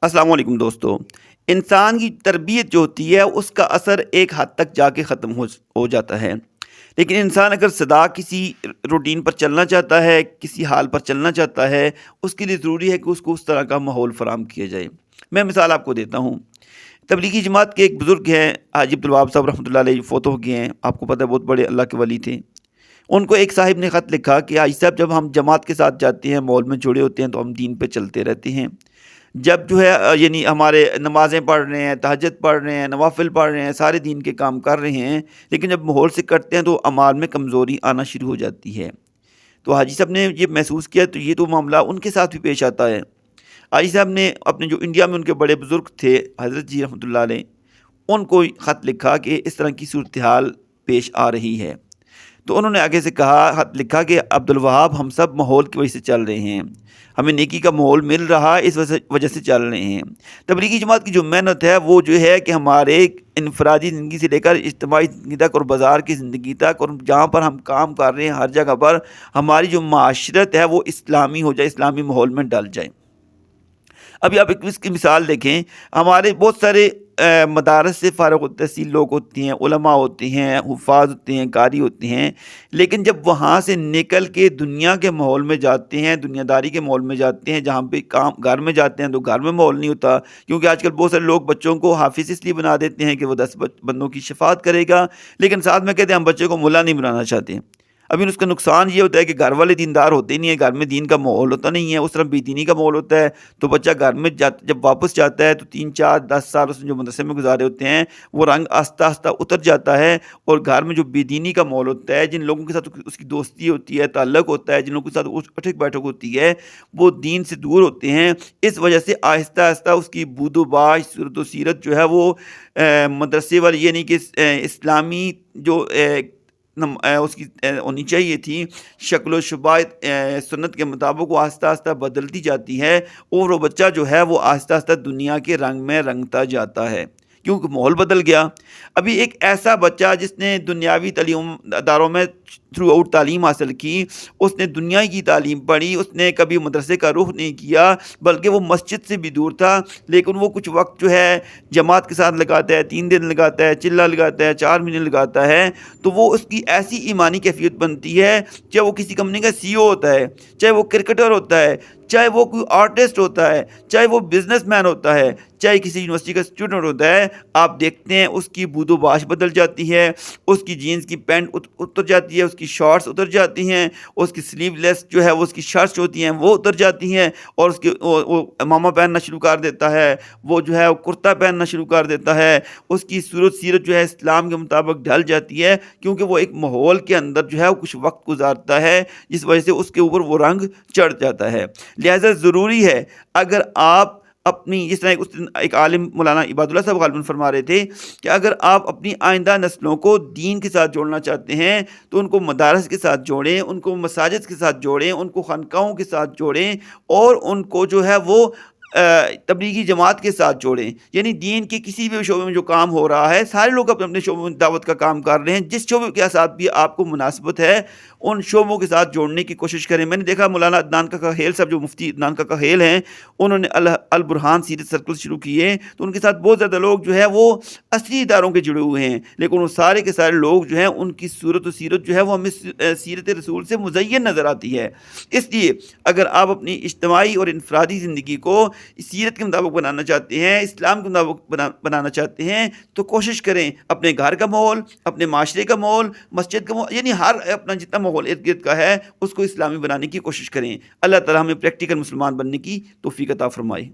السلام علیکم دوستو۔ انسان کی تربیت جو ہوتی ہے اس کا اثر ایک حد تک جا کے ختم ہو جاتا ہے، لیکن انسان اگر سدا کسی روٹین پر چلنا چاہتا ہے، کسی حال پر چلنا چاہتا ہے، اس کے لیے ضروری ہے کہ اس کو اس طرح کا ماحول فراہم کیا جائے۔ میں مثال آپ کو دیتا ہوں۔ تبلیغی جماعت کے ایک بزرگ ہیں حاجی عبدالوہاب صاحب رحمۃ اللہ علیہ، فوت ہو گئے ہیں، آپ کو پتہ ہے بہت بڑے اللہ کے ولی تھے۔ ان کو ایک صاحب نے خط لکھا کہ حاجی صاحب جب ہم جماعت کے ساتھ جاتے ہیں، ماحول میں جڑے ہوتے ہیں تو ہم دین پہ چلتے رہتے ہیں، جب جو ہے یعنی ہمارے نمازیں پڑھ رہے ہیں، تہجد پڑھ رہے ہیں، نوافل پڑھ رہے ہیں، سارے دین کے کام کر رہے ہیں، لیکن جب ماحول سے کٹتے ہیں تو اعمال میں کمزوری آنا شروع ہو جاتی ہے۔ تو حاجی صاحب نے یہ محسوس کیا، تو یہ تو معاملہ ان کے ساتھ بھی پیش آتا ہے۔ حاجی صاحب نے اپنے جو انڈیا میں ان کے بڑے بزرگ تھے حضرت جی رحمۃ اللہ علیہ، ان کو خط لکھا کہ اس طرح کی صورتحال پیش آ رہی ہے۔ تو انہوں نے آگے سے کہا، خط لکھا کہ عبدالوہاب ہم سب ماحول کی وجہ سے چل رہے ہیں، ہمیں نیکی کا ماحول مل رہا ہے، اس وجہ سے چل رہے ہیں۔ تبلیغی جماعت کی جو محنت ہے وہ جو ہے کہ ہمارے انفرادی زندگی سے لے کر اجتماعی زندگی تک اور بازار کی زندگی تک، اور جہاں پر ہم کام کر رہے ہیں ہر جگہ پر ہماری جو معاشرت ہے وہ اسلامی ہو جائے، اسلامی ماحول میں ڈل جائے۔ ابھی آپ اس کی مثال دیکھیں، ہمارے بہت سارے مدارس سے فارغ التحصیل لوگ ہوتے ہیں، علماء ہوتے ہیں، حفاظ ہوتے ہیں، قاری ہوتے ہیں، لیکن جب وہاں سے نکل کے دنیا کے ماحول میں جاتے ہیں، دنیا داری کے ماحول میں جاتے ہیں، جہاں پہ کام گھر میں جاتے ہیں تو گھر میں ماحول نہیں ہوتا، کیونکہ آج کل بہت سارے لوگ بچوں کو حافظ اس لیے بنا دیتے ہیں کہ وہ 10 بندوں کی شفاعت کرے گا، لیکن ساتھ میں کہتے ہیں ہم بچے کو ملا نہیں بنانا چاہتے۔ ابھی اس کا نقصان یہ ہوتا ہے کہ گھر والے دیندار ہوتے نہیں ہیں، گھر میں دین کا ماحول ہوتا نہیں ہے، اس طرح بے دینی کا ماحول ہوتا ہے، تو بچہ گھر میں جب واپس جاتا ہے تو 3 4 10 سال اس نے جو مدرسے میں گزارے ہوتے ہیں وہ رنگ آہستہ آہستہ اتر جاتا ہے، اور گھر میں جو بے دینی کا ماحول ہوتا ہے، جن لوگوں کے ساتھ اس کی دوستی ہوتی ہے، تعلق ہوتا ہے، جن لوگوں کے ساتھ اٹھک بیٹھک ہوتی ہے، وہ دین سے دور ہوتے ہیں۔ اس وجہ سے آہستہ آہستہ اس کی بود و باش، صورت و سیرت جو ہے وہ مدرسے والی یعنی کہ اسلامی جو اس کی ہونی چاہیے تھی شکل و شبہ سنت کے مطابق، وہ آہستہ آہستہ بدلتی جاتی ہے، اور وہ بچہ جو ہے وہ آہستہ آہستہ دنیا کے رنگ میں رنگتا جاتا ہے، کیونکہ ماحول بدل گیا۔ ابھی ایک ایسا بچہ جس نے دنیاوی تعلیم اداروں میں تھرو آؤٹ تعلیم حاصل کی، اس نے دنیا کی تعلیم پڑھی، اس نے کبھی مدرسے کا رخ نہیں کیا، بلکہ وہ مسجد سے بھی دور تھا، لیکن وہ کچھ وقت جو ہے جماعت کے ساتھ لگاتا ہے، 3 دن لگاتا ہے، چلہ لگاتا ہے، 4 مہینے لگاتا ہے، تو وہ اس کی ایسی ایمانی کیفیت بنتی ہے، چاہے وہ کسی کمپنی کا سی او ہوتا ہے، چاہے وہ کرکٹر ہوتا ہے، چاہے وہ کوئی آرٹسٹ ہوتا ہے، چاہے وہ بزنس مین ہوتا ہے، چاہے کسی یونیورسٹی کا اسٹوڈنٹ ہوتا ہے، آپ دیکھتے ہیں اس کی بود و باش بدل جاتی ہے، اس کی جینز کی پینٹ اتر جاتی ہے، اس کی شارٹس اتر جاتی ہیں، اس کی سلیو لیس جو ہے وہ اس کی شرٹس ہوتی ہیں وہ اتر جاتی ہیں، اور اس کے وہ امامہ پہننا شروع کر دیتا ہے، وہ جو ہے وہ کرتا پہننا شروع کر دیتا ہے، اس کی صورت سیرت جو ہے اسلام کے مطابق ڈھل جاتی ہے، کیونکہ وہ ایک ماحول کے اندر جو ہے وہ کچھ وقت گزارتا ہے، جس وجہ سے اس کے اوپر وہ رنگ چڑھ جاتا ہے۔ لہذا ضروری ہے اگر آپ اپنی، جس طرح ایک عالم مولانا عباد اللہ صاحب غالباً فرما رہے تھے کہ اگر آپ اپنی آئندہ نسلوں کو دین کے ساتھ جوڑنا چاہتے ہیں تو ان کو مدارس کے ساتھ جوڑیں، ان کو مساجد کے ساتھ جوڑیں، ان کو خانقاہوں کے ساتھ جوڑیں، اور ان کو جو ہے وہ تبلیغی جماعت کے ساتھ جوڑیں، یعنی دین کے کسی بھی شعبے میں جو کام ہو رہا ہے، سارے لوگ اپنے اپنے شعبے میں دعوت کا کام کر رہے ہیں، جس شعبے کے ساتھ بھی آپ کو مناسبت ہے ان شعبوں کے ساتھ جوڑنے کی کوشش کریں۔ میں نے دیکھا مولانا عدنان کاکا ہیل صاحب، جو مفتی عدنان کاکا ہیل ہیں، انہوں نے البرہان سیرت سرکل شروع کیے، تو ان کے ساتھ بہت زیادہ لوگ جو ہے وہ اصلی اداروں کے جڑے ہوئے ہیں، لیکن وہ سارے کے سارے لوگ جو ہیں ان کی صورت و سیرت جو ہے وہ ہمیں سیرت رسول سے مزین نظر آتی ہے۔ اس لیے اگر آپ اپنی اجتماعی اور انفرادی زندگی کو سیرت کے مطابق بنانا چاہتے ہیں، اسلام کے مطابق بنانا چاہتے ہیں، تو کوشش کریں اپنے گھر کا ماحول، اپنے معاشرے کا ماحول، مسجد کا ماحول، یعنی ہر اپنا جتنا ماحول ارد گرد کا ہے اس کو اسلامی بنانے کی کوشش کریں۔ اللہ تعالی ہمیں پریکٹیکل مسلمان بننے کی توفیق عطا فرمائے۔